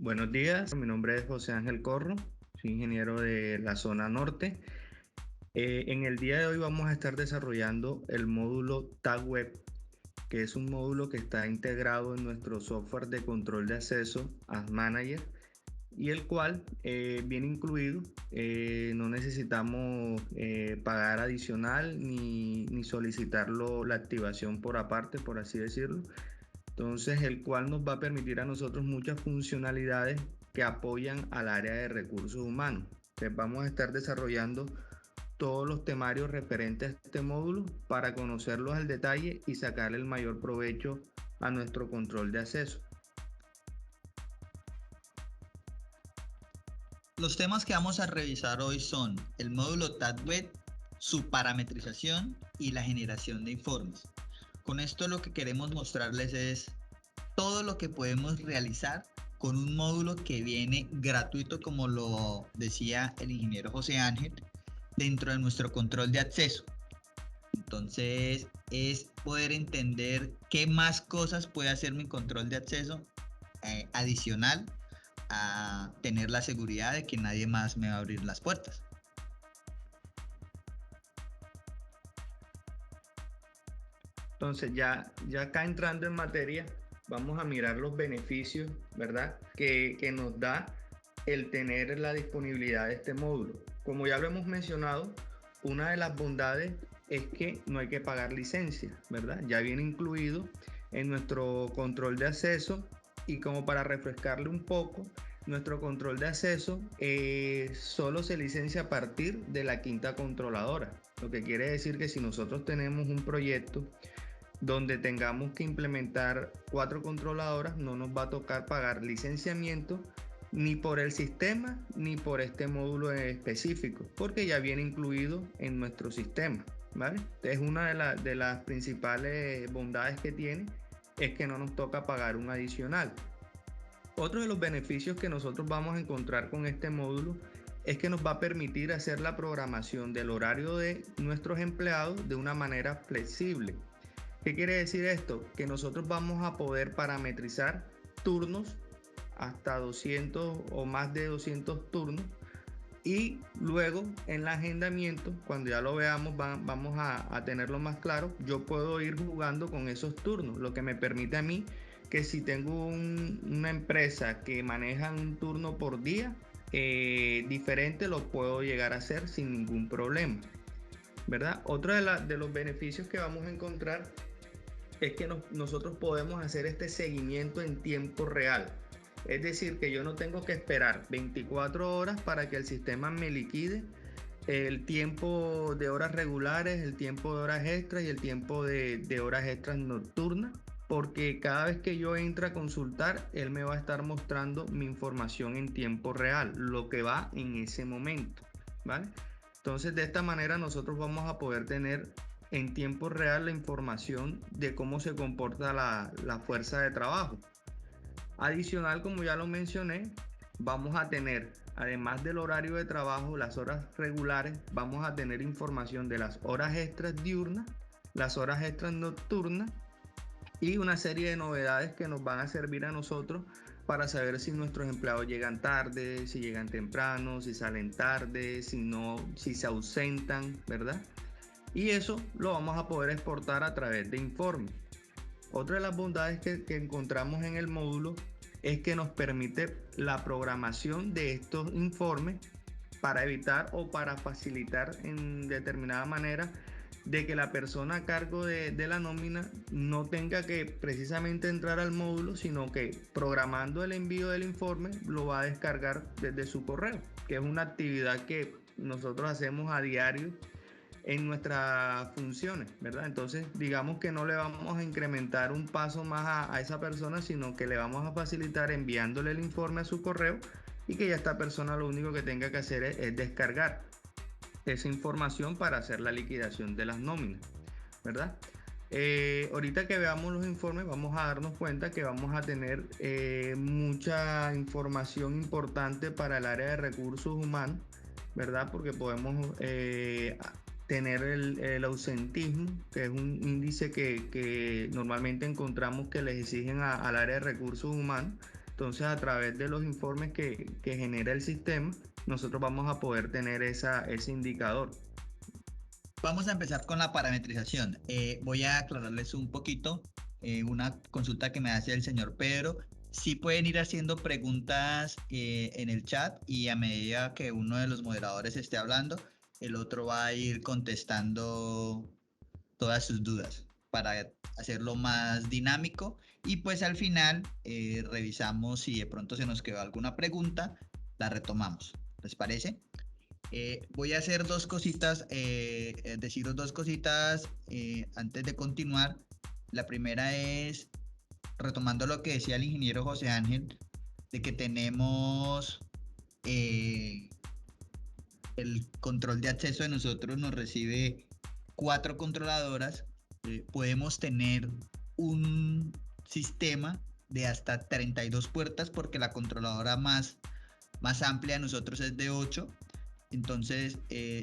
Buenos días, mi nombre es José Ángel Corro, soy ingeniero de la zona norte. En el día de hoy vamos a estar desarrollando el módulo Tag Web, que es un módulo que está integrado en nuestro software de control de acceso Ad Manager y el cual viene incluido. No necesitamos pagar adicional ni solicitarlo la activación por aparte, por así decirlo. Entonces, el cual nos va a permitir a nosotros muchas funcionalidades que apoyan al área de recursos humanos. Entonces, vamos a estar desarrollando todos los temarios referentes a este módulo para conocerlos al detalle y sacarle el mayor provecho a nuestro control de acceso. Los temas que vamos a revisar hoy son el módulo Tag Web, su parametrización y la generación de informes. Con esto lo que queremos mostrarles es todo lo que podemos realizar con un módulo que viene gratuito, como lo decía el ingeniero José Ángel, dentro de nuestro control de acceso. Entonces es poder entender qué más cosas puede hacer mi control de acceso adicional a tener la seguridad de que nadie más me va a abrir las puertas. Entonces, ya acá entrando en materia, vamos a mirar los beneficios, ¿verdad? Que nos da el tener la disponibilidad de este módulo. Como ya lo hemos mencionado, una de las bondades es que no hay que pagar licencia, ¿verdad? Ya viene incluido en nuestro control de acceso. Y como para refrescarle un poco, nuestro control de acceso solo se licencia a partir de la quinta controladora. Lo que quiere decir que si nosotros tenemos un proyecto donde tengamos que implementar 4 controladoras, no nos va a tocar pagar licenciamiento ni por el sistema ni por este módulo específico, porque ya viene incluido en nuestro sistema, ¿vale? Es una de las principales bondades que tiene, es que no nos toca pagar un adicional. Otro de los beneficios que nosotros vamos a encontrar con este módulo es que nos va a permitir hacer la programación del horario de nuestros empleados de una manera flexible. ¿Qué quiere decir esto? Que nosotros vamos a poder parametrizar turnos hasta 200 o más de 200 turnos, y luego en el agendamiento, cuando ya lo veamos, vamos a tenerlo más claro. Yo puedo ir jugando con esos turnos, lo que me permite a mí que si tengo una empresa que maneja un turno por día diferente, lo puedo llegar a hacer sin ningún problema, ¿verdad? Otro de los beneficios que vamos a encontrar es que nosotros podemos hacer este seguimiento en tiempo real. Es decir, que yo no tengo que esperar 24 horas para que el sistema me liquide el tiempo de horas regulares, el tiempo de horas extras y el tiempo de horas extras nocturnas, porque cada vez que yo entre a consultar, él me va a estar mostrando mi información en tiempo real, lo que va en ese momento, ¿vale? Entonces, de esta manera nosotros vamos a poder tener en tiempo real la información de cómo se comporta la fuerza de trabajo. Adicional, como ya lo mencioné, vamos a tener, además del horario de trabajo, las horas regulares, vamos a tener información de las horas extras diurnas, las horas extras nocturnas y una serie de novedades que nos van a servir a nosotros para saber si nuestros empleados llegan tarde, si llegan temprano, si salen tarde, si no, si se ausentan, ¿verdad? Y eso lo vamos a poder exportar a través de informes. Otra de las bondades que encontramos en el módulo es que nos permite la programación de estos informes para evitar o para facilitar en determinada manera de que la persona a cargo de la nómina no tenga que precisamente entrar al módulo, sino que programando el envío del informe lo va a descargar desde su correo, que es una actividad que nosotros hacemos a diario en nuestras funciones, ¿verdad? Entonces, digamos que no le vamos a incrementar un paso más a esa persona, sino que le vamos a facilitar enviándole el informe a su correo, y que ya esta persona lo único que tenga que hacer es descargar esa información para hacer la liquidación de las nóminas, ¿verdad? Ahorita que veamos los informes, vamos a darnos cuenta que vamos a tener mucha información importante para el área de recursos humanos, ¿verdad? Porque podemos tener el ausentismo, que es un índice que normalmente encontramos que les exigen al área de recursos humanos. Entonces, a través de los informes que genera el sistema, nosotros vamos a poder tener ese indicador. Vamos a empezar con la parametrización. Voy a aclararles un poquito una consulta que me hace el señor Pedro. Sí pueden ir haciendo preguntas en el chat y a medida que uno de los moderadores esté hablando, el otro va a ir contestando todas sus dudas para hacerlo más dinámico y pues al final revisamos si de pronto se nos quedó alguna pregunta, la retomamos. ¿Les parece? Voy a hacer dos cositas, deciros dos cositas antes de continuar. La primera es, retomando lo que decía el ingeniero José Ángel, de que tenemos el control de acceso de nosotros, nos recibe 4 controladoras. Podemos tener un sistema de hasta 32 puertas porque la controladora más amplia de nosotros es de 8. Entonces,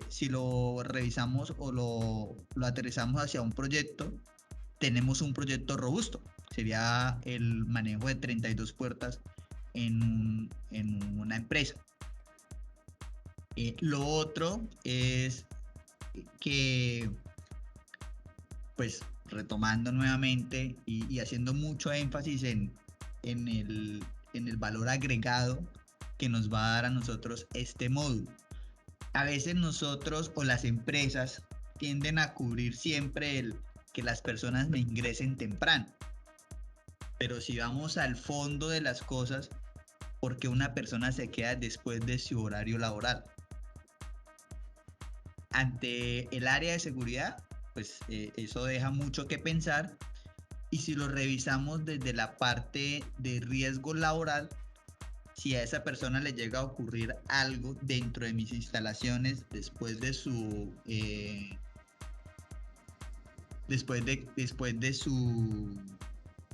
si lo revisamos o lo aterrizamos hacia un proyecto, tenemos un proyecto robusto. Sería el manejo de 32 puertas en una empresa. Lo otro es que, pues, retomando nuevamente y haciendo mucho énfasis en el valor agregado que nos va a dar a nosotros este módulo. A veces nosotros o las empresas tienden a cubrir siempre el que las personas me ingresen temprano. Pero si vamos al fondo de las cosas, ¿por qué una persona se queda después de su horario laboral? Ante el área de seguridad, pues eso deja mucho que pensar. Y si lo revisamos desde la parte de riesgo laboral, si a esa persona le llega a ocurrir algo dentro de mis instalaciones después de su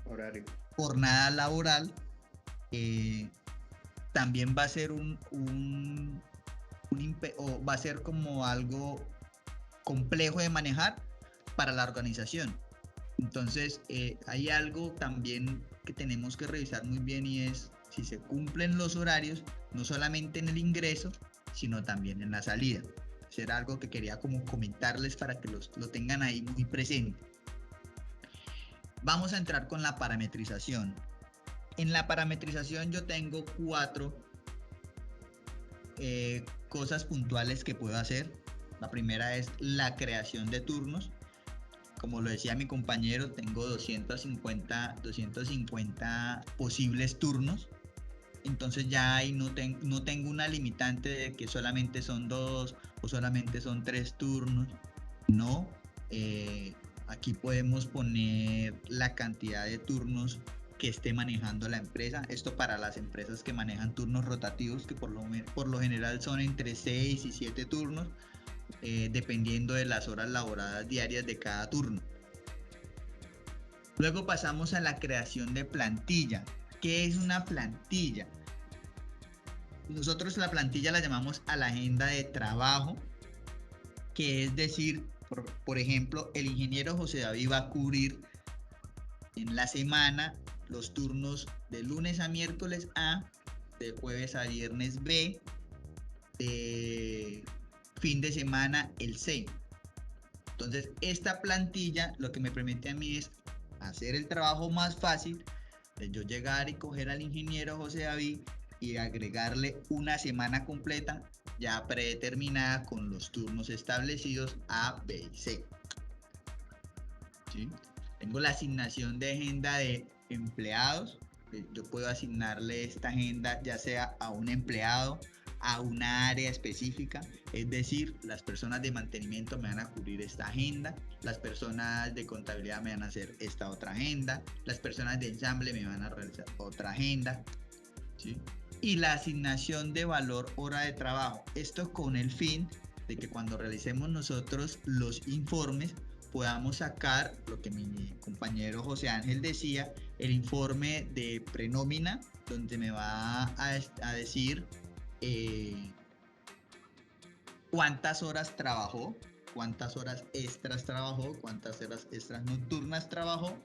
Horario. jornada laboral, también va a ser va a ser como algo complejo de manejar para la organización. Entonces, hay algo también que tenemos que revisar muy bien y es si se cumplen los horarios, no solamente en el ingreso, sino también en la salida. Será algo que quería como comentarles para que lo tengan ahí muy presente. Vamos a entrar con la parametrización. En la parametrización yo tengo 4 cosas puntuales que puedo hacer. La primera es la creación de turnos. Como lo decía mi compañero, tengo 250 posibles turnos. Entonces ya ahí no tengo una limitante de que solamente son 2 o solamente son 3 turnos. No, aquí podemos poner la cantidad de turnos que esté manejando la empresa. Esto para las empresas que manejan turnos rotativos, que por lo general son entre 6 y 7 turnos, dependiendo de las horas laboradas diarias de cada turno. Luego pasamos a la creación de plantilla. ¿Qué es una plantilla? Nosotros la plantilla la llamamos a la agenda de trabajo, que es decir, por ejemplo, el ingeniero José David va a cubrir en la semana los turnos de lunes a miércoles A, de jueves a viernes B, de fin de semana el C. Entonces, esta plantilla lo que me permite a mí es hacer el trabajo más fácil de yo llegar y coger al ingeniero José David y agregarle una semana completa ya predeterminada con los turnos establecidos A, B y C. ¿Sí? Tengo la asignación de agenda de empleados. Yo puedo asignarle esta agenda ya sea a un empleado, a una área específica, es decir, las personas de mantenimiento me van a cubrir esta agenda, las personas de contabilidad me van a hacer esta otra agenda, las personas de ensamble me van a realizar otra agenda, ¿sí? Y la asignación de valor hora de trabajo, esto con el fin de que cuando realicemos nosotros los informes podamos sacar lo que mi compañero José Ángel decía, el informe de prenómina, donde me va a decir cuántas horas trabajó, cuántas horas extras trabajó, cuántas horas extras nocturnas trabajó,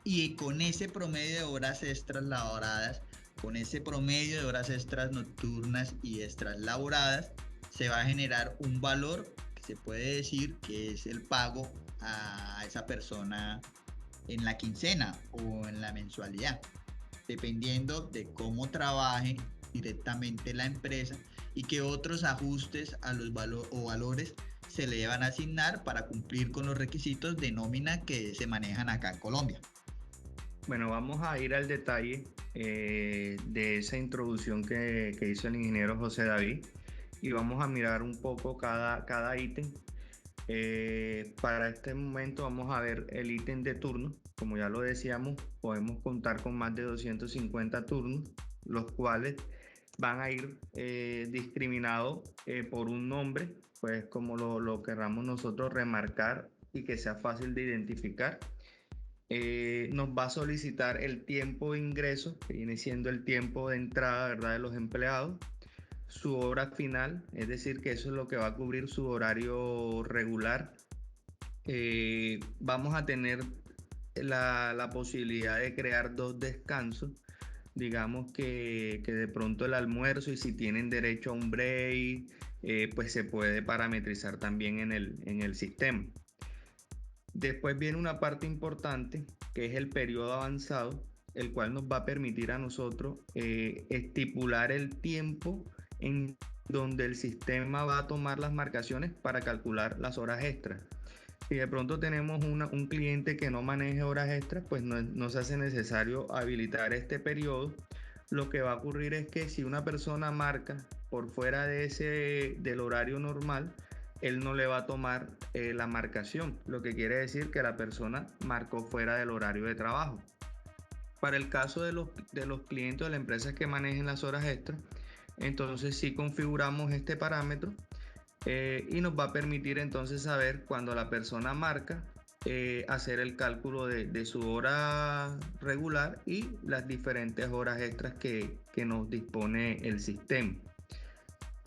y con ese promedio de horas extras laboradas con ese promedio de horas extras nocturnas y extras laboradas, se va a generar un valor que se puede decir que es el pago a esa persona en la quincena o en la mensualidad, dependiendo de cómo trabaje directamente la empresa y qué otros ajustes a los valores se le van a asignar para cumplir con los requisitos de nómina que se manejan acá en Colombia. Bueno, vamos a ir al detalle de esa introducción que hizo el ingeniero José David y vamos a mirar un poco cada ítem. Para este momento vamos a ver el ítem de turno. Como ya lo decíamos, podemos contar con más de 250 turnos, los cuales van a ir discriminados por un nombre, pues como lo querramos nosotros remarcar y que sea fácil de identificar. Nos va a solicitar el tiempo de ingreso, que viene siendo el tiempo de entrada, ¿verdad?, de los empleados, su hora final, es decir, que eso es lo que va a cubrir su horario regular. Vamos a tener la posibilidad de crear 2 descansos, digamos que de pronto el almuerzo, y si tienen derecho a un break, pues se puede parametrizar también en el sistema. Después viene una parte importante que es el periodo avanzado, el cual nos va a permitir a nosotros estipular el tiempo en donde el sistema va a tomar las marcaciones para calcular las horas extras. Si de pronto tenemos un cliente que no maneje horas extras, pues no se hace necesario habilitar este periodo. Lo que va a ocurrir es que si una persona marca por fuera del horario normal, él no le va a tomar la marcación, lo que quiere decir que la persona marcó fuera del horario de trabajo. Para el caso de los clientes de las empresas que manejen las horas extras, entonces sí configuramos este parámetro y nos va a permitir entonces saber cuando la persona marca, hacer el cálculo de su hora regular y las diferentes horas extras que nos dispone el sistema.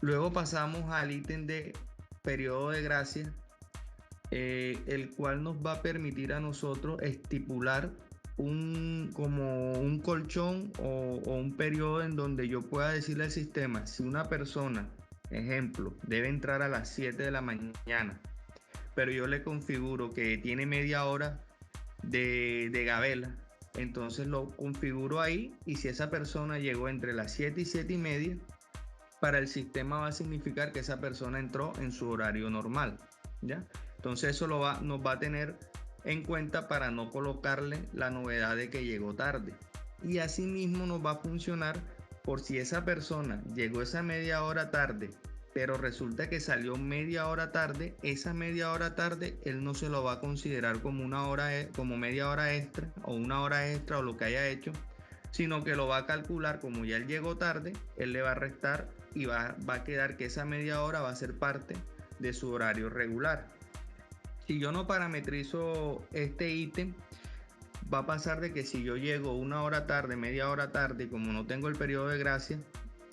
Luego pasamos al ítem de periodo de gracia, el cual nos va a permitir a nosotros estipular como un colchón o un periodo en donde yo pueda decirle al sistema, si una persona, ejemplo, debe entrar a las 7 de la mañana, pero yo le configuro que tiene media hora de gabela, entonces lo configuro ahí, y si esa persona llegó entre las 7 y 7 y media, para el sistema va a significar que esa persona entró en su horario normal, ¿ya? Entonces eso nos va a tener en cuenta para no colocarle la novedad de que llegó tarde. Y asimismo nos va a funcionar por si esa persona llegó esa media hora tarde, pero resulta que salió media hora tarde, esa media hora tarde él no se lo va a considerar como como media hora extra o una hora extra o lo que haya hecho, sino que lo va a calcular como ya él llegó tarde, él le va a restar y va a quedar que esa media hora va a ser parte de su horario regular. Si yo no parametrizo este ítem, va a pasar de que si yo llego una hora tarde, media hora tarde, y como no tengo el periodo de gracia,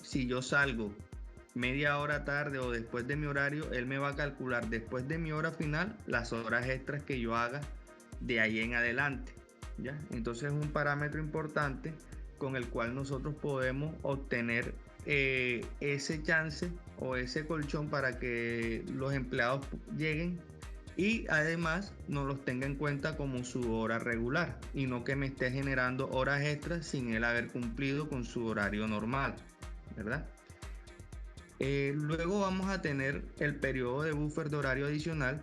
si yo salgo media hora tarde o después de mi horario, él me va a calcular después de mi hora final las horas extras que yo haga de ahí en adelante, ¿ya? Entonces es un parámetro importante con el cual nosotros podemos obtener ese chance o ese colchón para que los empleados lleguen y además no los tenga en cuenta como su hora regular y no que me esté generando horas extras sin él haber cumplido con su horario normal, ¿verdad? Luego vamos a tener el periodo de buffer de horario adicional.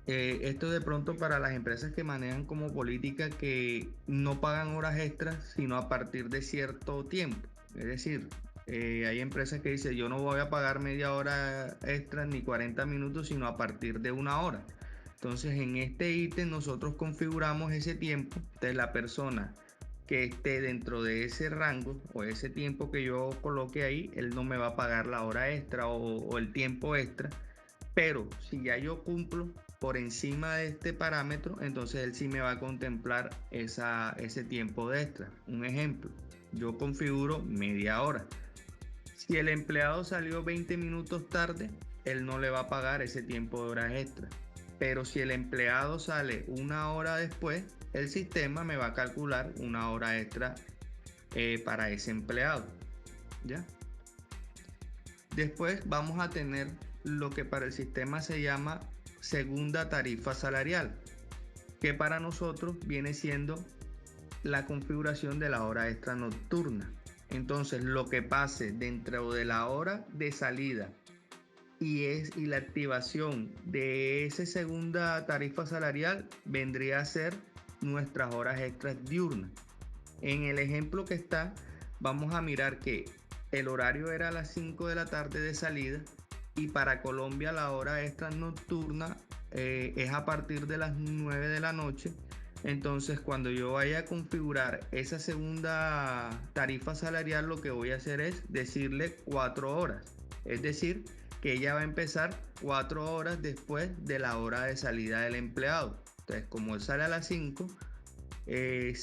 Esto de pronto para las empresas que manejan como política que no pagan horas extras sino a partir de cierto tiempo. Es decir, hay empresas que dicen yo no voy a pagar media hora extra ni 40 minutos sino a partir de una hora. Entonces en este ítem nosotros configuramos ese tiempo de la persona que esté dentro de ese rango o ese tiempo que yo coloque ahí, él no me va a pagar la hora extra o el tiempo extra, pero si ya yo cumplo por encima de este parámetro, entonces él sí me va a contemplar ese tiempo de extra. Un ejemplo, yo configuro media hora. Si el empleado salió 20 minutos tarde, él no le va a pagar ese tiempo de horas extra. Pero si el empleado sale una hora después, el sistema me va a calcular una hora extra para ese empleado, ¿ya? Después vamos a tener lo que para el sistema se llama segunda tarifa salarial, que para nosotros viene siendo la configuración de la hora extra nocturna. Entonces, lo que pase dentro de la hora de salida y la activación de esa segunda tarifa salarial vendría a ser nuestras horas extras diurnas. En el ejemplo que está, vamos a mirar que el horario era a las 5 de la tarde de salida y para Colombia la hora extra nocturna es a partir de las 9 de la noche. Entonces, cuando yo vaya a configurar esa segunda tarifa salarial, lo que voy a hacer es decirle 4 horas. Es decir, que ella va a empezar 4 horas después de la hora de salida del empleado. Entonces, como él sale a las 5, 6,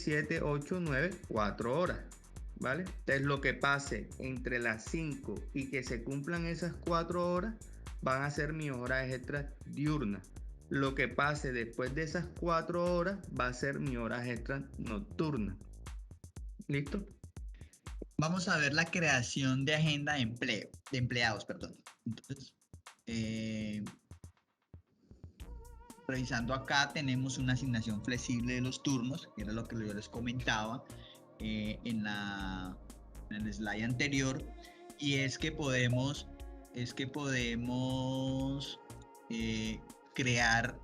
7, 8, 9, 4 horas. ¿Vale? Entonces, lo que pase entre las 5 y que se cumplan esas 4 horas van a ser mis horas extras diurnas. Lo que pase después de esas 4 horas va a ser mi horas extras nocturnas. ¿Listo? Vamos a ver la creación de agenda de empleados, perdón. Entonces, revisando acá tenemos una asignación flexible de los turnos, que era lo que yo les comentaba en el slide anterior, y es que podemos crear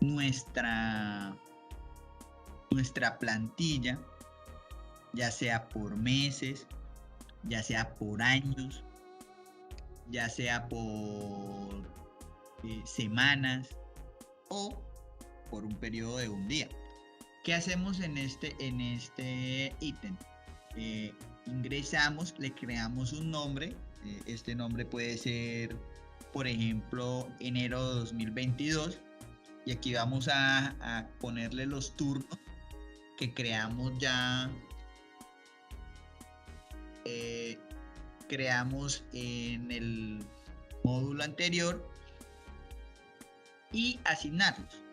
nuestra plantilla, ya sea por meses, ya sea por años, ya sea por semanas o por un periodo de un día. ¿Qué hacemos en este ítem? Ingresamos, le creamos un nombre. Este nombre puede ser, por ejemplo, enero de 2022. Y aquí vamos a ponerle los turnos que creamos ya. Creamos en el módulo anterior y asignarlos.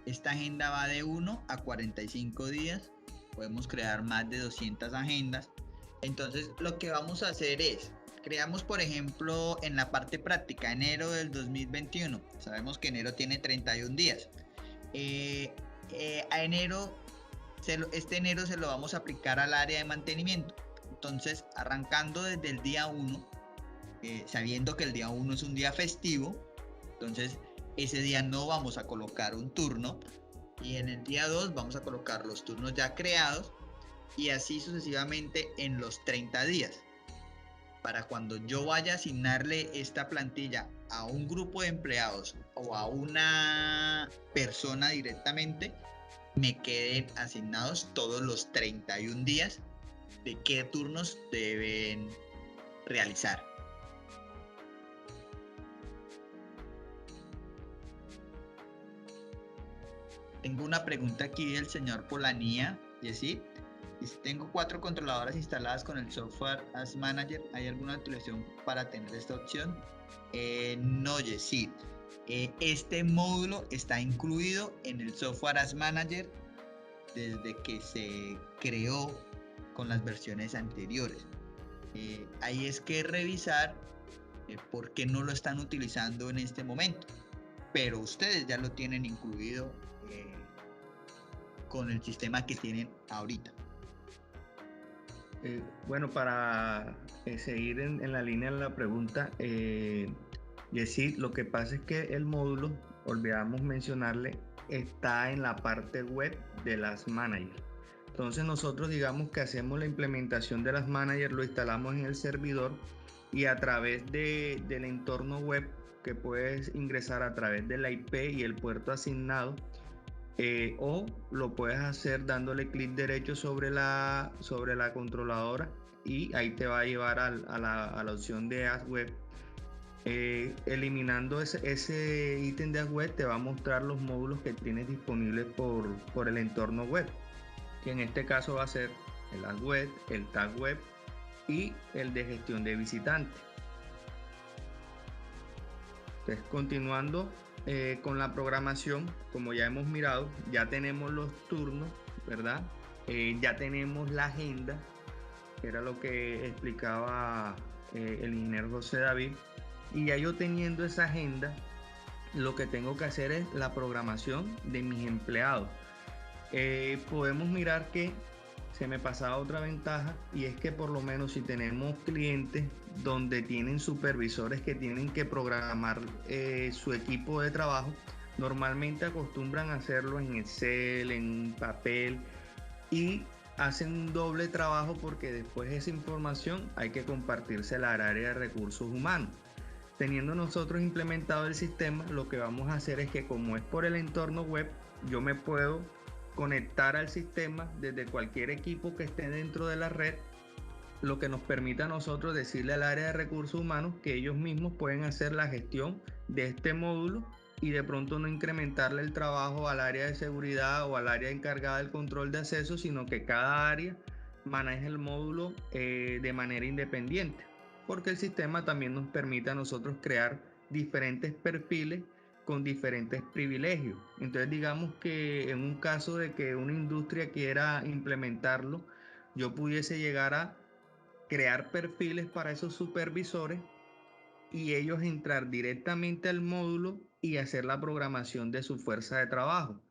Esta agenda va de 1 a 45 días. Podemos crear más de 200 agendas. Entonces, lo que vamos a hacer es, creamos, por ejemplo, en la parte práctica, enero del 2021. Sabemos que enero tiene 31 días. A enero, este enero se lo vamos a aplicar al área de mantenimiento. Entonces, arrancando desde el día 1, sabiendo que el día 1 es un día festivo, entonces ese día no vamos a colocar un turno, y en el día 2 vamos a colocar los turnos ya creados, y así sucesivamente en los 30 días. Para cuando yo vaya a asignarle esta plantilla a un grupo de empleados o a una persona directamente, me queden asignados todos los 31 días de qué turnos deben realizar. Tengo una pregunta aquí del señor Polanía, Yesid. Dice, tengo 4 controladoras instaladas con el software Ads Manager. ¿Hay alguna actualización para tener esta opción? No, Yesid. Este módulo está incluido en el software Ads Manager desde que se creó con las versiones anteriores. Ahí es que revisar por qué no lo están utilizando en este momento, pero ustedes ya lo tienen incluido con el sistema que tienen ahorita. Bueno, para seguir en la línea de la pregunta, Yesid, lo que pasa es que el módulo, olvidamos mencionarle, está en la parte web de las Manager. Entonces nosotros digamos que hacemos la implementación de las Manager, lo instalamos en el servidor, y a través del entorno web, que puedes ingresar a través de la IP y el puerto asignado, o lo puedes hacer dándole clic derecho sobre la controladora, y ahí te va a llevar a la opción de Ads Web. Eliminando ese ítem de Ads Web, te va a mostrar los módulos que tienes disponibles por el entorno web, que en este caso va a ser el Ads Web, el Tag Web y el de gestión de visitantes. Entonces, continuando con la programación, como ya hemos mirado, ya tenemos los turnos, ¿verdad? Ya tenemos la agenda, que era lo que explicaba el ingeniero José David, y ya yo teniendo esa agenda, lo que tengo que hacer es la programación de mis empleados. Podemos mirar que se me pasaba otra ventaja, y es que por lo menos si tenemos clientes donde tienen supervisores que tienen que programar su equipo de trabajo, normalmente acostumbran a hacerlo en Excel, en papel, y hacen un doble trabajo porque después esa información hay que compartírsela al área de recursos humanos. Teniendo nosotros implementado el sistema, lo que vamos a hacer es que, como es por el entorno web, yo me puedo conectar al sistema desde cualquier equipo que esté dentro de la red, lo que nos permite a nosotros decirle al área de recursos humanos que ellos mismos pueden hacer la gestión de este módulo, y de pronto no incrementarle el trabajo al área de seguridad o al área encargada del control de acceso, sino que cada área maneje el módulo de manera independiente, porque el sistema también nos permite a nosotros crear diferentes perfiles con diferentes privilegios. Entonces, digamos que en un caso de que una industria quiera implementarlo, yo pudiese llegar a crear perfiles para esos supervisores y ellos entrar directamente al módulo y hacer la programación de su fuerza de trabajo.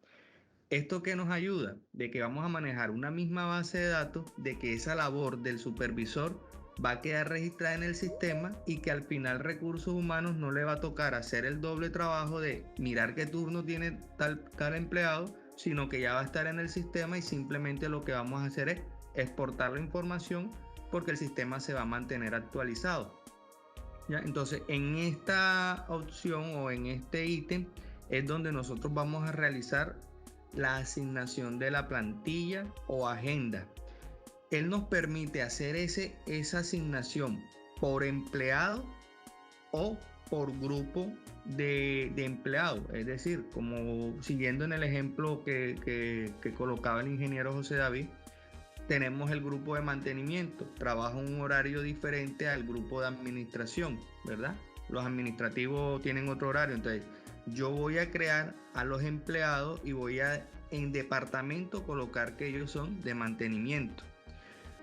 ¿Esto qué nos ayuda? De que vamos a manejar una misma base de datos, de que esa labor del supervisor va a quedar registrada en el sistema, y que al final recursos humanos no le va a tocar hacer el doble trabajo de mirar qué turno tiene tal empleado, sino que ya va a estar en el sistema, y simplemente lo que vamos a hacer es exportar la información, porque el sistema se va a mantener actualizado. ¿Ya? Entonces, en esta opción o en este ítem es donde nosotros vamos a realizar la asignación de la plantilla o agenda. Él nos permite hacer esa asignación por empleado o por grupo de empleados. Es decir, como siguiendo en el ejemplo que colocaba el ingeniero José David, tenemos el grupo de mantenimiento, trabaja un horario diferente al grupo de administración, ¿verdad? Los administrativos tienen otro horario. Entonces, yo voy a crear a los empleados y voy a en departamento colocar que ellos son de mantenimiento.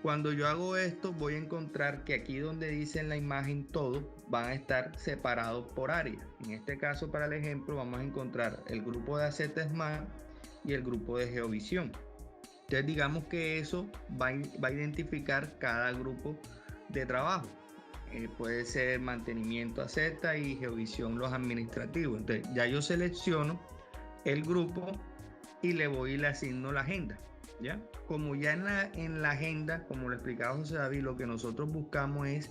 Cuando yo hago esto, voy a encontrar que aquí donde dice en la imagen todo, van a estar separados por área. En este caso, para el ejemplo, vamos a encontrar el grupo de Asset Smart y el grupo de Geovisión. Entonces, digamos que eso va a identificar cada grupo de trabajo. Puede ser mantenimiento AZ y Geovisión los administrativos. Entonces, ya yo selecciono el grupo y le voy y le asigno la agenda. ¿Ya? Como ya en la agenda, como lo explicaba José David, lo que nosotros buscamos es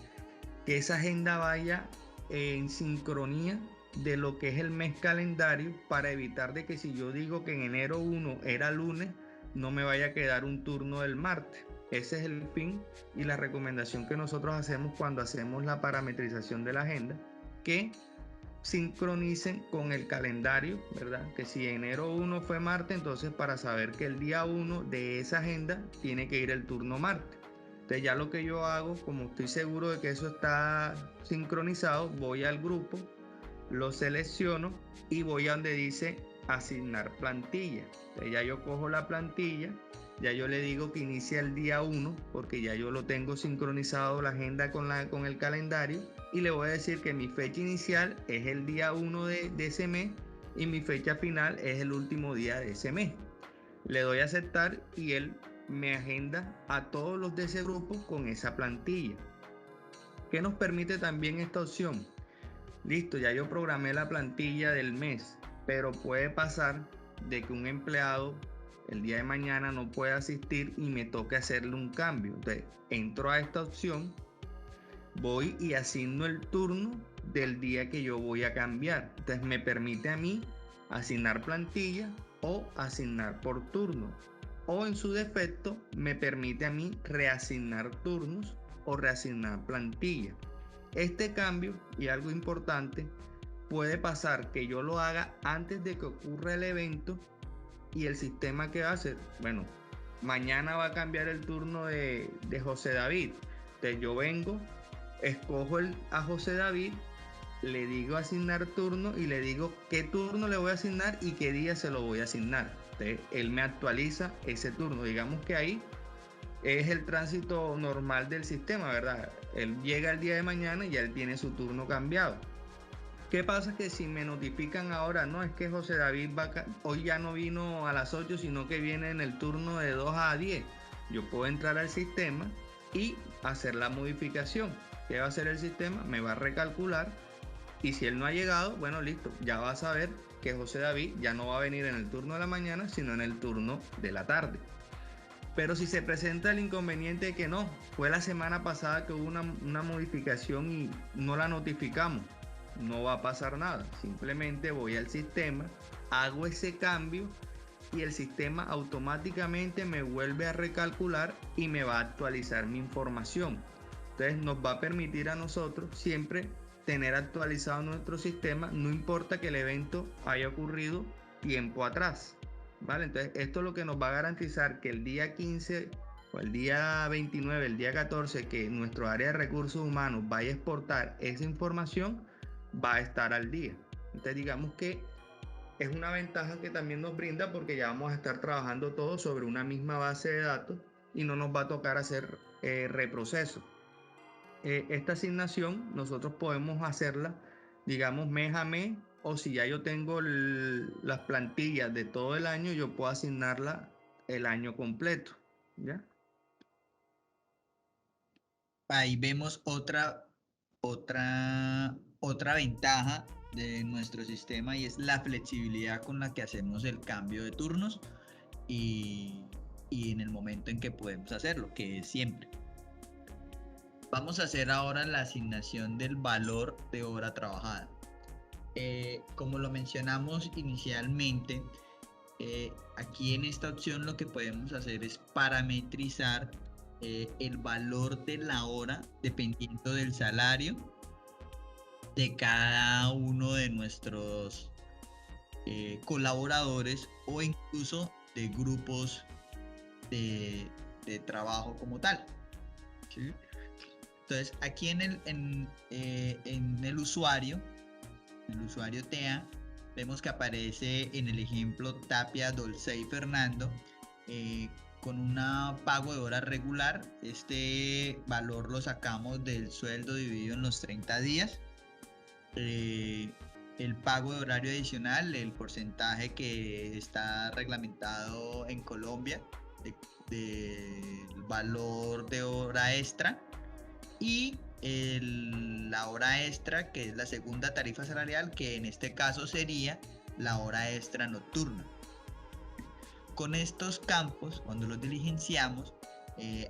que esa agenda vaya en sincronía de lo que es el mes calendario, para evitar de que si yo digo que en enero 1 era lunes, no me vaya a quedar un turno del martes. Ese es el fin y la recomendación que nosotros hacemos cuando hacemos la parametrización de la agenda, que sincronicen con el calendario, ¿verdad? Que si enero 1 fue martes, entonces para saber que el día 1 de esa agenda tiene que ir el turno martes. Entonces, ya lo que yo hago, como estoy seguro de que eso está sincronizado, voy al grupo, lo selecciono y voy a donde dice asignar plantilla. Entonces, ya yo cojo la plantilla, ya yo le digo que inicia el día 1, porque ya yo lo tengo sincronizado la agenda con el calendario, y le voy a decir que mi fecha inicial es el día 1 de ese mes y mi fecha final es el último día de ese mes. Le doy a aceptar y él me agenda a todos los de ese grupo con esa plantilla. ¿Qué nos permite también esta opción? Listo, ya yo programé la plantilla del mes, pero puede pasar de que un empleado el día de mañana no pueda asistir y me toque hacerle un cambio. Entonces, entro a esta opción, voy y asigno el turno del día que yo voy a cambiar. Entonces, me permite a mí asignar plantilla o asignar por turno, o en su defecto me permite a mí reasignar turnos o reasignar plantilla. Este cambio, y algo importante, puede pasar que yo lo haga antes de que ocurra el evento, y el sistema que va a hacer, bueno, mañana va a cambiar el turno de José David. Entonces yo vengo, escojo a José David, le digo asignar turno y le digo qué turno le voy a asignar y qué día se lo voy a asignar. Entonces, él me actualiza ese turno. Digamos que ahí es el tránsito normal del sistema, ¿verdad? Él llega el día de mañana y ya él tiene su turno cambiado. ¿Qué pasa? Que si me notifican ahora, no, es que José David hoy ya no vino a las 8, sino que viene en el turno de 2 a 10. Yo puedo entrar al sistema y hacer la modificación. ¿Qué va a hacer el sistema? Me va a recalcular, y si él no ha llegado, bueno, listo, ya va a saber que José David ya no va a venir en el turno de la mañana, sino en el turno de la tarde. Pero si se presenta el inconveniente de que no, fue la semana pasada que hubo una modificación y no la notificamos, no va a pasar nada. Simplemente voy al sistema, hago ese cambio y el sistema automáticamente me vuelve a recalcular y me va a actualizar mi información. Entonces nos va a permitir a nosotros siempre tener actualizado nuestro sistema, no importa que el evento haya ocurrido tiempo atrás. ¿Vale? Entonces esto es lo que nos va a garantizar que el día 15 o el día 29, el día 14, que nuestro área de recursos humanos vaya a exportar esa información, va a estar al día. Entonces digamos que es una ventaja que también nos brinda, porque ya vamos a estar trabajando todos sobre una misma base de datos y no nos va a tocar hacer reproceso. Esta asignación nosotros podemos hacerla, digamos, mes a mes, o si ya yo tengo las plantillas de todo el año, yo puedo asignarla el año completo, ¿ya? Ahí vemos otra ventaja de nuestro sistema, y es la flexibilidad con la que hacemos el cambio de turnos y en el momento en que podemos hacerlo, que es siempre. Vamos a hacer ahora la asignación del valor de hora trabajada. Como lo mencionamos inicialmente, aquí en esta opción lo que podemos hacer es parametrizar el valor de la hora dependiendo del salario de cada uno de nuestros colaboradores, o incluso de grupos de trabajo como tal, ¿sí? Entonces aquí en el usuario TEA, vemos que aparece en el ejemplo Tapia Dolcey Fernando con un pago de hora regular. Este valor lo sacamos del sueldo dividido en los 30 días. El pago de horario adicional, el porcentaje que está reglamentado en Colombia del valor de hora extra, y la hora extra, que es la segunda tarifa salarial, que en este caso sería la hora extra nocturna. Con estos campos, cuando los diligenciamos,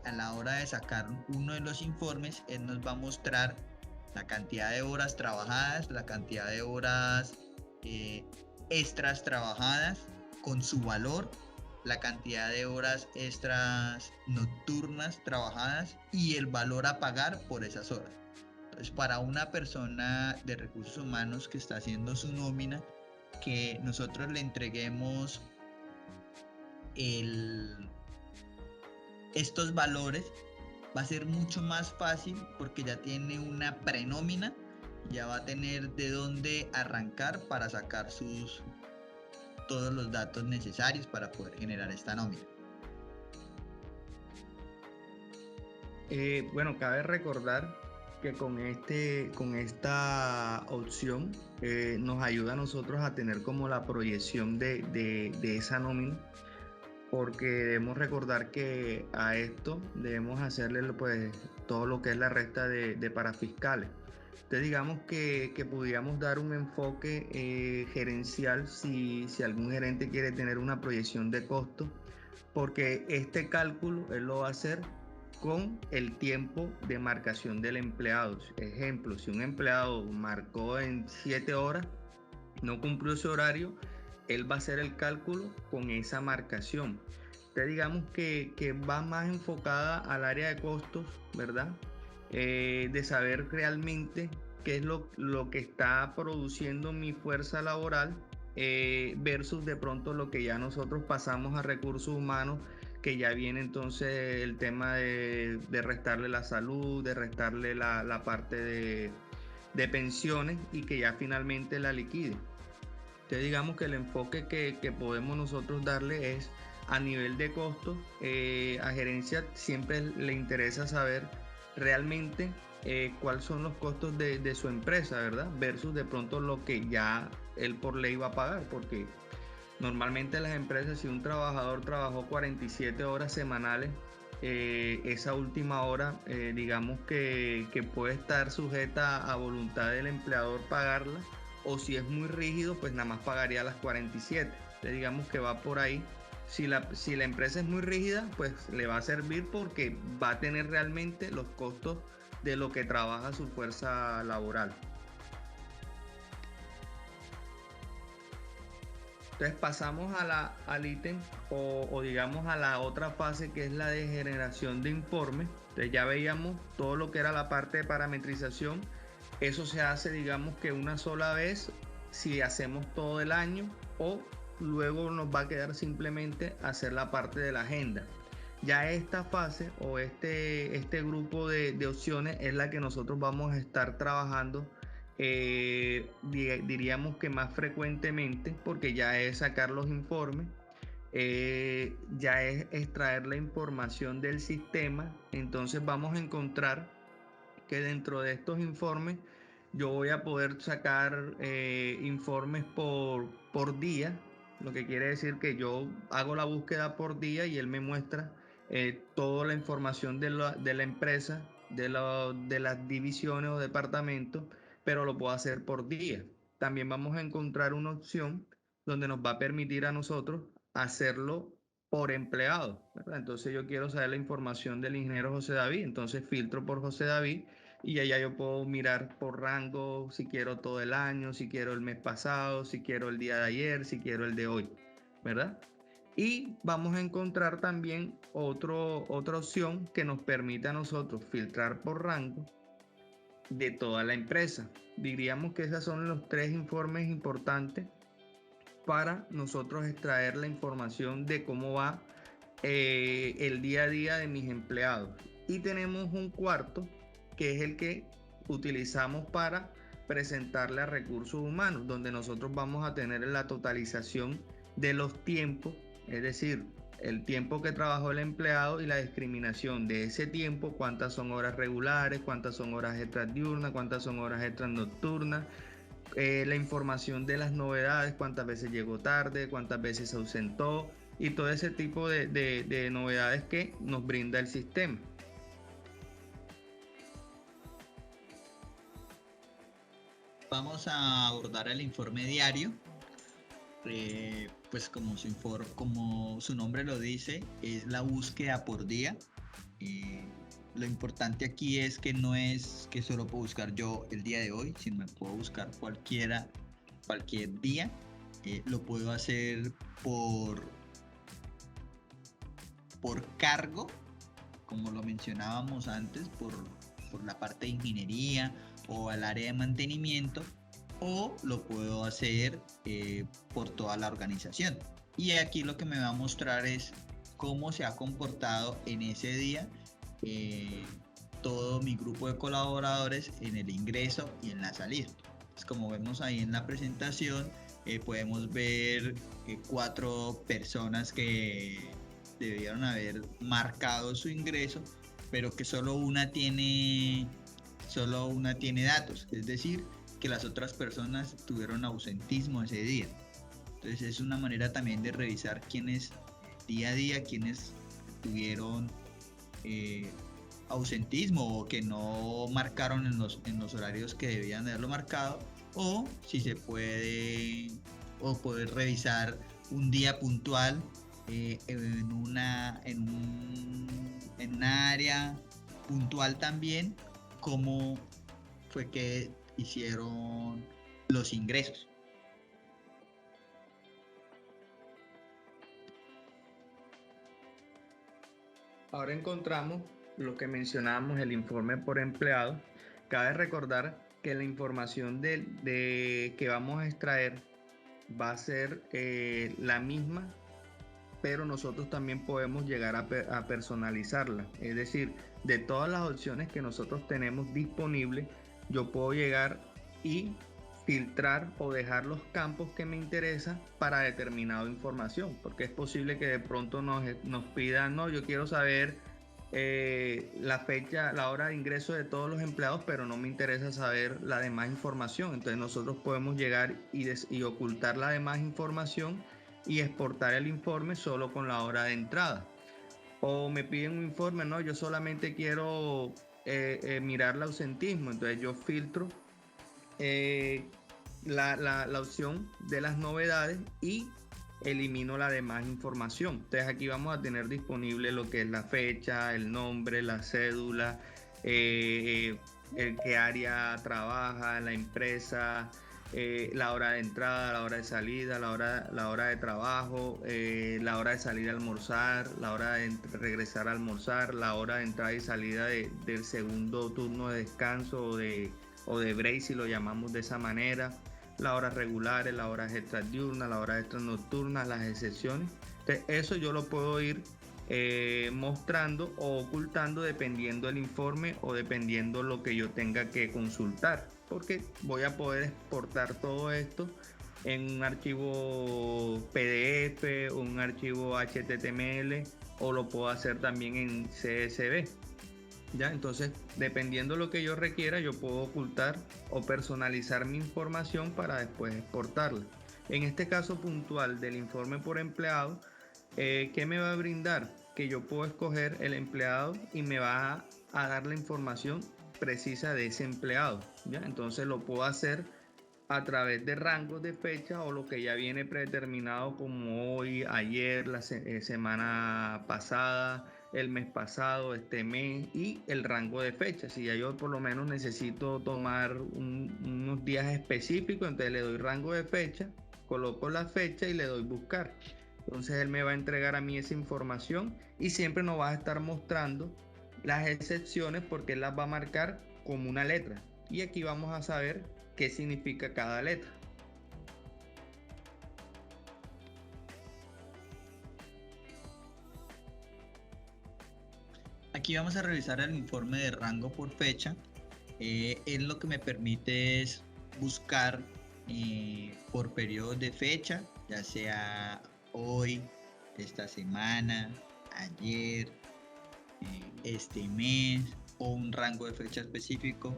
a la hora de sacar uno de los informes, él nos va a mostrar la cantidad de horas trabajadas, la cantidad de horas extras trabajadas con su valor, la cantidad de horas extras nocturnas trabajadas y el valor a pagar por esas horas. Entonces, para una persona de recursos humanos que está haciendo su nómina, que nosotros le entreguemos estos valores, va a ser mucho más fácil, porque ya tiene una prenómina, ya va a tener de dónde arrancar para sacar todos los datos necesarios para poder generar esta nómina. Bueno, cabe recordar que con esta opción nos ayuda a nosotros a tener como la proyección de esa nómina, porque debemos recordar que a esto debemos hacerle pues todo lo que es la resta de parafiscales. Entonces digamos que pudiéramos dar un enfoque gerencial si algún gerente quiere tener una proyección de costo, porque este cálculo él lo va a hacer con el tiempo de marcación del empleado. Ejemplo, si un empleado marcó en 7 horas, no cumplió ese horario, él va a hacer el cálculo con esa marcación. Entonces digamos que va más enfocada al área de costos, ¿verdad? De saber realmente qué es lo que está produciendo mi fuerza laboral versus de pronto lo que ya nosotros pasamos a recursos humanos, que ya viene entonces el tema de restarle la salud, de restarle la parte de pensiones, y que ya finalmente la liquide. Entonces digamos que el enfoque que podemos nosotros darle es a nivel de costos. A gerencia siempre le interesa saber realmente cuáles son los costos de su empresa, ¿verdad? Versus de pronto lo que ya él por ley va a pagar, porque normalmente las empresas, si un trabajador trabajó 47 horas semanales, esa última hora, digamos que puede estar sujeta a voluntad del empleador pagarla, o si es muy rígido, pues nada más pagaría las 47. Entonces digamos que va por ahí. Si la empresa es muy rígida, pues le va a servir porque va a tener realmente los costos de lo que trabaja su fuerza laboral. Entonces pasamos al ítem o digamos a la otra fase, que es la de generación de informes. Entonces ya veíamos todo lo que era la parte de parametrización. Eso se hace, digamos, que una sola vez si hacemos todo el año, o luego nos va a quedar simplemente hacer la parte de la agenda. Ya esta fase o este grupo de opciones es la que nosotros vamos a estar trabajando, diríamos que más frecuentemente, porque ya es sacar los informes, ya es extraer la información del sistema. Entonces vamos a encontrar que dentro de estos informes yo voy a poder sacar informes por día, lo que quiere decir que yo hago la búsqueda por día y él me muestra toda la información de la empresa, de las divisiones o departamentos, pero lo puedo hacer por día. También vamos a encontrar una opción donde nos va a permitir a nosotros hacerlo por empleado, ¿verdad? Entonces yo quiero saber la información del ingeniero José David, entonces filtro por José David y allá yo puedo mirar por rango, si quiero todo el año, si quiero el mes pasado, si quiero el día de ayer, si quiero el de hoy, ¿verdad? Y vamos a encontrar también otra opción que nos permite a nosotros filtrar por rango de toda la empresa. Diríamos que esos son los tres informes importantes para nosotros extraer la información de cómo va el día a día de mis empleados. Y tenemos un cuarto, que es el que utilizamos para presentarle a recursos humanos, donde nosotros vamos a tener la totalización de los tiempos, es decir, el tiempo que trabajó el empleado y la discriminación de ese tiempo, cuántas son horas regulares, cuántas son horas extras diurnas, cuántas son horas extras nocturnas, la información de las novedades, cuántas veces llegó tarde, cuántas veces se ausentó y todo ese tipo de novedades que nos brinda el sistema. Vamos a abordar el informe diario. Pues como su nombre lo dice, es la búsqueda por día. Lo importante aquí es que no es que solo puedo buscar yo el día de hoy, sino me puedo buscar cualquier día. Lo puedo hacer por cargo, como lo mencionábamos antes, por la parte de ingeniería o al área de mantenimiento, o lo puedo hacer por toda la organización. Y aquí lo que me va a mostrar es cómo se ha comportado en ese día todo mi grupo de colaboradores en el ingreso y en la salida. Pues como vemos ahí en la presentación, podemos ver 4 personas que debieron haber marcado su ingreso, pero que solo una tiene datos, es decir, que las otras personas tuvieron ausentismo ese día. Entonces es una manera también de revisar quiénes día a día, quiénes tuvieron ausentismo o que no marcaron en los horarios que debían de haberlo marcado, o si se puede o poder revisar un día puntual en una área puntual también, cómo fue que hicieron los ingresos. Ahora encontramos lo que mencionábamos, el informe por empleado. Cabe recordar que la información que vamos a extraer va a ser la misma, pero nosotros también podemos llegar a personalizarla. Es decir, de todas las opciones que nosotros tenemos disponibles, yo puedo llegar y filtrar o dejar los campos que me interesan para determinada información, porque es posible que de pronto nos pidan, no, yo quiero saber la fecha, la hora de ingreso de todos los empleados, pero no me interesa saber la demás información. Entonces nosotros podemos llegar y ocultar la demás información y exportar el informe solo con la hora de entrada. O me piden un informe, no, yo solamente quiero mirar el ausentismo, entonces yo filtro eh, la opción de las novedades y elimino la demás información. Entonces aquí vamos a tener disponible lo que es la fecha, el nombre, la cédula, el qué área trabaja, la empresa, la hora de entrada, la hora de salida, la hora de trabajo, la hora de salir a almorzar, la hora de regresar a almorzar, la hora de entrada y salida del segundo turno de descanso o de break, si lo llamamos de esa manera, las horas regulares, las horas extras diurnas, las horas extras nocturnas, las excepciones. Entonces, eso yo lo puedo ir mostrando o ocultando dependiendo del informe o dependiendo lo que yo tenga que consultar, porque voy a poder exportar todo esto en un archivo PDF o un archivo HTML, o lo puedo hacer también en CSV. ¿Ya? Entonces, dependiendo de lo que yo requiera, yo puedo ocultar o personalizar mi información para después exportarla. En este caso puntual del informe por empleado, ¿qué me va a brindar? Que yo puedo escoger el empleado y me va a dar la información precisa de ese empleado, ¿ya? Entonces lo puedo hacer a través de rangos de fecha o lo que ya viene predeterminado como hoy, ayer, la semana pasada, el mes pasado, este mes, y el rango de fecha. Si ya yo por lo menos necesito tomar unos días específicos, entonces le doy rango de fecha, coloco la fecha y le doy buscar. Entonces él me va a entregar a mí esa información y siempre nos va a estar mostrando las excepciones porque él las va a marcar como una letra. Y aquí vamos a saber qué significa cada letra. Aquí vamos a revisar el informe de rango por fecha. Él lo que me permite es buscar por periodos de fecha, ya sea hoy, esta semana, ayer, este mes o un rango de fecha específico.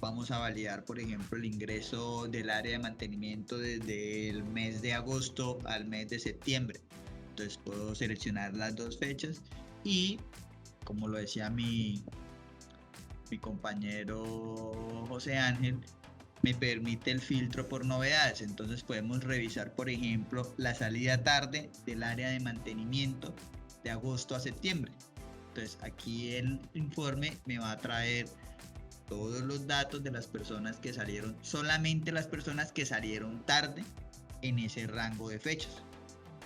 Vamos a validar, por ejemplo, el ingreso del área de mantenimiento desde el mes de agosto al mes de septiembre. Entonces puedo seleccionar las dos fechas y, como lo decía mi compañero José Ángel, me permite el filtro por novedades. Entonces podemos revisar, por ejemplo, la salida tarde del área de mantenimiento de agosto a septiembre. Entonces aquí el informe me va a traer todos los datos de las personas que salieron, solamente las personas que salieron tarde en ese rango de fechas,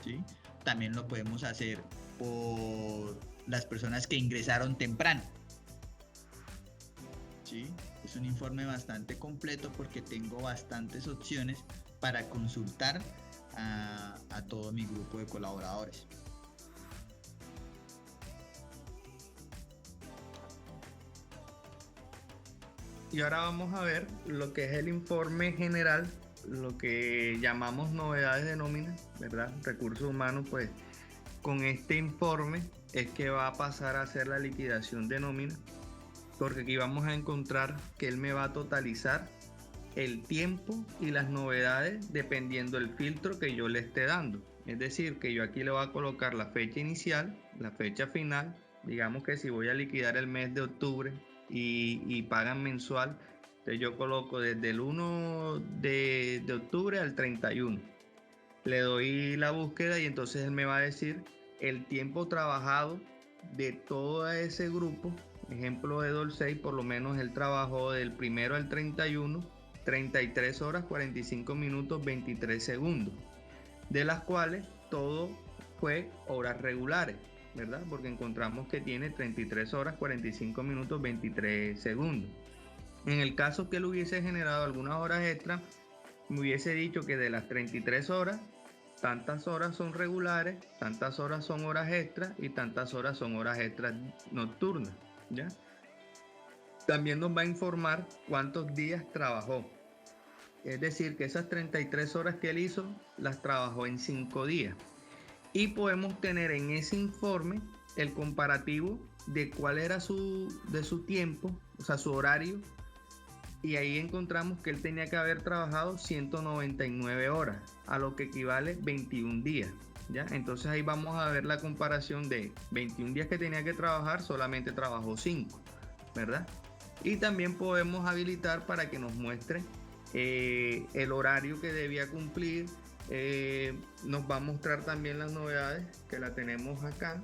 ¿sí? También lo podemos hacer por las personas que ingresaron temprano, ¿sí? Es un informe bastante completo porque tengo bastantes opciones para consultar a todo mi grupo de colaboradores. Y ahora vamos a ver lo que es el informe general, lo que llamamos novedades de nómina, ¿verdad? Recursos humanos, pues con este informe es que va a pasar a hacer la liquidación de nómina, porque aquí vamos a encontrar que él me va a totalizar el tiempo y las novedades dependiendo del filtro que yo le esté dando. Es decir, que yo aquí le voy a colocar la fecha inicial, la fecha final. Digamos que si voy a liquidar el mes de octubre y pagan mensual, entonces yo coloco desde el 1 de octubre al 31. Le doy la búsqueda y entonces él me va a decir el tiempo trabajado de todo ese grupo. Ejemplo de Dolcey, por lo menos él trabajó del 1 al 31, 33 horas 45 minutos 23 segundos, de las cuales todo fue horas regulares, ¿verdad? Porque encontramos que tiene 33 horas 45 minutos 23 segundos. En el caso que él hubiese generado algunas horas extras, me hubiese dicho que de las 33 horas, tantas horas son regulares, tantas horas son horas extras y tantas horas son horas extras nocturnas, ¿ya? También nos va a informar cuántos días trabajó. Es decir, que esas 33 horas que él hizo, las trabajó en 5 días. Y podemos tener en ese informe el comparativo de cuál era de su tiempo, o sea, su horario, y ahí encontramos que él tenía que haber trabajado 199 horas, a lo que equivale 21 días. ¿Ya? Entonces ahí vamos a ver la comparación de 21 días que tenía que trabajar, solamente trabajó 5, ¿verdad? Y también podemos habilitar para que nos muestre el horario que debía cumplir. Nos va a mostrar también las novedades, que la tenemos acá.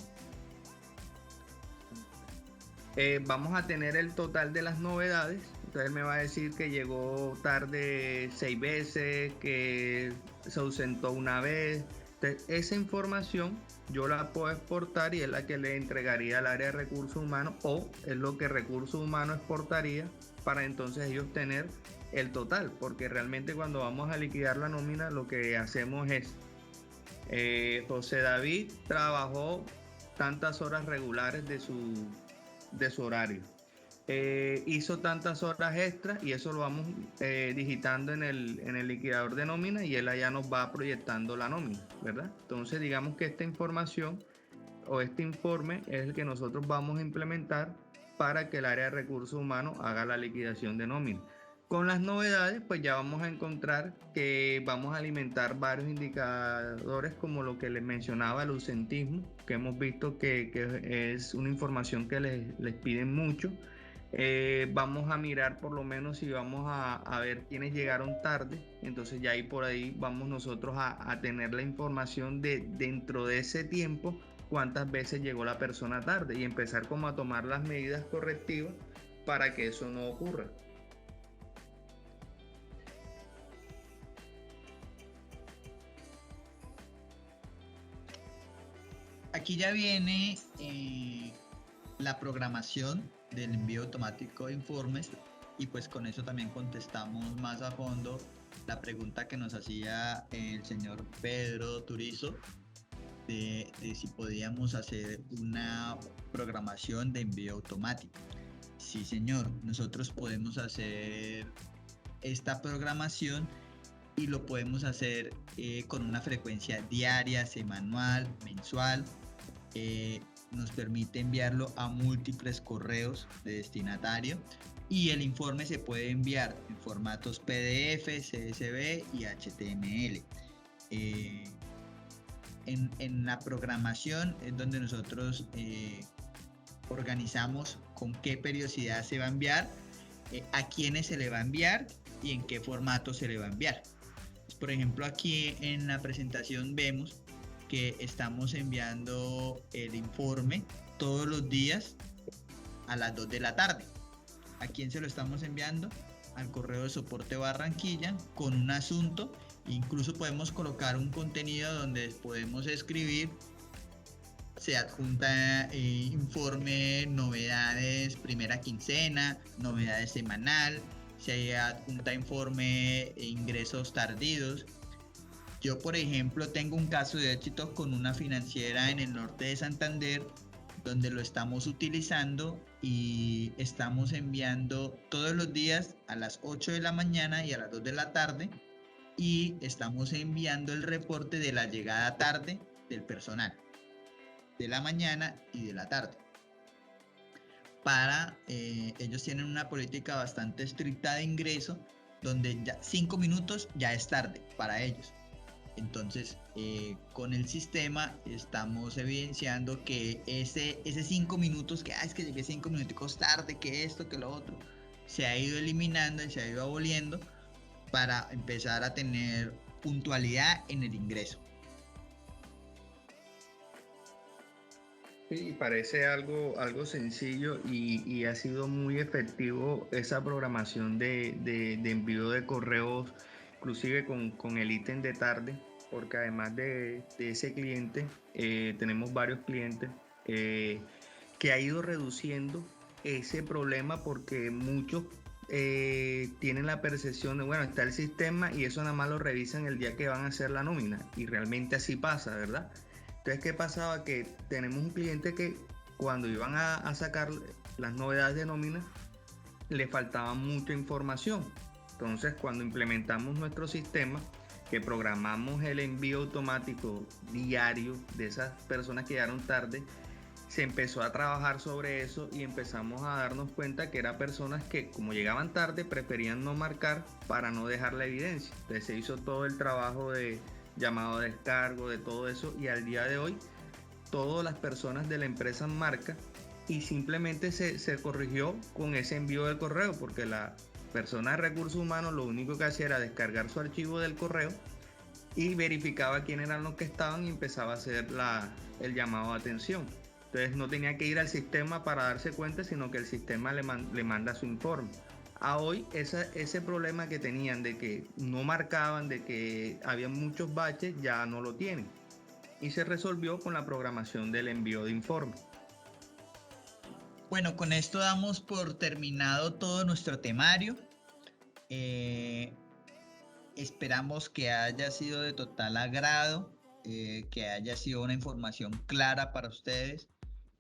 Vamos a tener el total de las novedades. Entonces él me va a decir que llegó tarde 6 veces, que se ausentó una vez. Entonces, esa información yo la puedo exportar y es la que le entregaría al área de recursos humanos, o es lo que recursos humanos exportaría para entonces ellos tener el total, porque realmente cuando vamos a liquidar la nómina lo que hacemos es José David trabajó tantas horas regulares de su horario, hizo tantas horas extras, y eso lo vamos digitando en el liquidador de nómina, y él allá nos va proyectando la nómina, ¿verdad? Entonces digamos que esta información o este informe es el que nosotros vamos a implementar para que el área de recursos humanos haga la liquidación de nómina. Con las novedades, pues ya vamos a encontrar que vamos a alimentar varios indicadores, como lo que les mencionaba, el ausentismo, que hemos visto que es una información que les piden mucho. Vamos a mirar por lo menos si vamos a ver quiénes llegaron tarde. Entonces ya ahí por ahí vamos nosotros a tener la información de dentro de ese tiempo cuántas veces llegó la persona tarde, y empezar como a tomar las medidas correctivas para que eso no ocurra. Aquí ya viene la programación del envío automático de informes, y pues con eso también contestamos más a fondo la pregunta que nos hacía el señor Pedro Turizo de si podíamos hacer una programación de envío automático. Sí, señor, nosotros podemos hacer esta programación y lo podemos hacer con una frecuencia diaria, semanal, mensual. Nos permite enviarlo a múltiples correos de destinatario, y el informe se puede enviar en formatos PDF, CSV y HTML. En la programación es donde nosotros organizamos con qué periodicidad se va a enviar, a quiénes se le va a enviar y en qué formato se le va a enviar. Por ejemplo, aquí en la presentación vemos que estamos enviando el informe todos los días a las 2 de la tarde. ¿A quién se lo estamos enviando? Al correo de soporte Barranquilla, con un asunto. Incluso podemos colocar un contenido donde podemos escribir: se adjunta informe, novedades primera quincena, novedades semanal, se adjunta informe ingresos tardíos. Yo, por ejemplo, tengo un caso de éxito con una financiera en el norte de Santander, donde lo estamos utilizando y estamos enviando todos los días a las 8 de la mañana y a las 2 de la tarde, y estamos enviando el reporte de la llegada tarde del personal, de la mañana y de la tarde. Ellos tienen una política bastante estricta de ingreso, donde ya 5 minutos ya es tarde para ellos. Entonces, con el sistema estamos evidenciando que ese 5 minutos, que es que llegué 5 minutos tarde, que esto, que lo otro, se ha ido eliminando y se ha ido aboliendo para empezar a tener puntualidad en el ingreso. Sí, parece algo sencillo, y ha sido muy efectivo esa programación de envío de correos, inclusive con el ítem de tarde, porque además de ese cliente, tenemos varios clientes que ha ido reduciendo ese problema, porque muchos tienen la percepción de, bueno, está el sistema y eso nada más lo revisan el día que van a hacer la nómina, y realmente así pasa, ¿verdad? Entonces, ¿qué pasaba? Que tenemos un cliente que cuando iban a sacar las novedades de nómina, le faltaba mucha información. Entonces, cuando implementamos nuestro sistema, que programamos el envío automático diario de esas personas que llegaron tarde, se empezó a trabajar sobre eso y empezamos a darnos cuenta que eran personas que, como llegaban tarde, preferían no marcar para no dejar la evidencia. Entonces se hizo todo el trabajo de llamado a descargo, de todo eso, y al día de hoy todas las personas de la empresa marcan y simplemente se corrigió con ese envío del correo, porque la persona de recursos humanos lo único que hacía era descargar su archivo del correo y verificaba quién eran los que estaban y empezaba a hacer el llamado de atención. Entonces no tenía que ir al sistema para darse cuenta, sino que el sistema le manda su informe. A hoy ese problema que tenían de que no marcaban, de que había muchos baches, ya no lo tienen. Y se resolvió con la programación del envío de informe. Bueno, con esto damos por terminado todo nuestro temario. Esperamos que haya sido de total agrado, que haya sido una información clara para ustedes.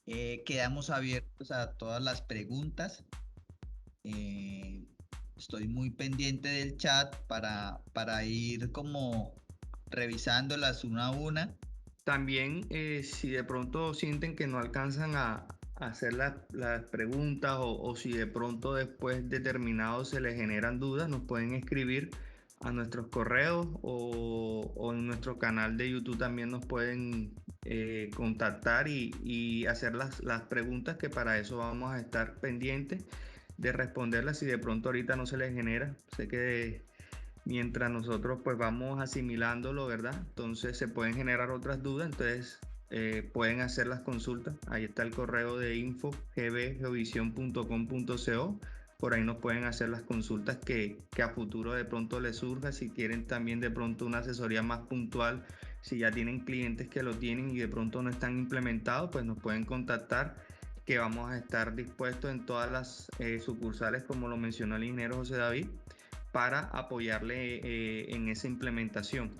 Quedamos abiertos a todas las preguntas. Estoy muy pendiente del chat para ir como revisándolas una a una. También si de pronto sienten que no alcanzan a hacer las preguntas o si de pronto después de terminado se les generan dudas, nos pueden escribir a nuestros correos o en nuestro canal de YouTube también nos pueden contactar y hacer las preguntas, que para eso vamos a estar pendientes de responderlas si de pronto ahorita no se les genera. Sé que mientras nosotros pues vamos asimilándolo, ¿verdad? Entonces se pueden generar otras dudas, entonces pueden hacer las consultas. Ahí está el correo de info@geovision.com.co. Por ahí nos pueden hacer las consultas que a futuro de pronto les surja. Si quieren también de pronto una asesoría más puntual, si ya tienen clientes que lo tienen y de pronto no están implementados, pues nos pueden contactar, que vamos a estar dispuestos en todas las sucursales, como lo mencionó el ingeniero José David, para apoyarle en esa implementación.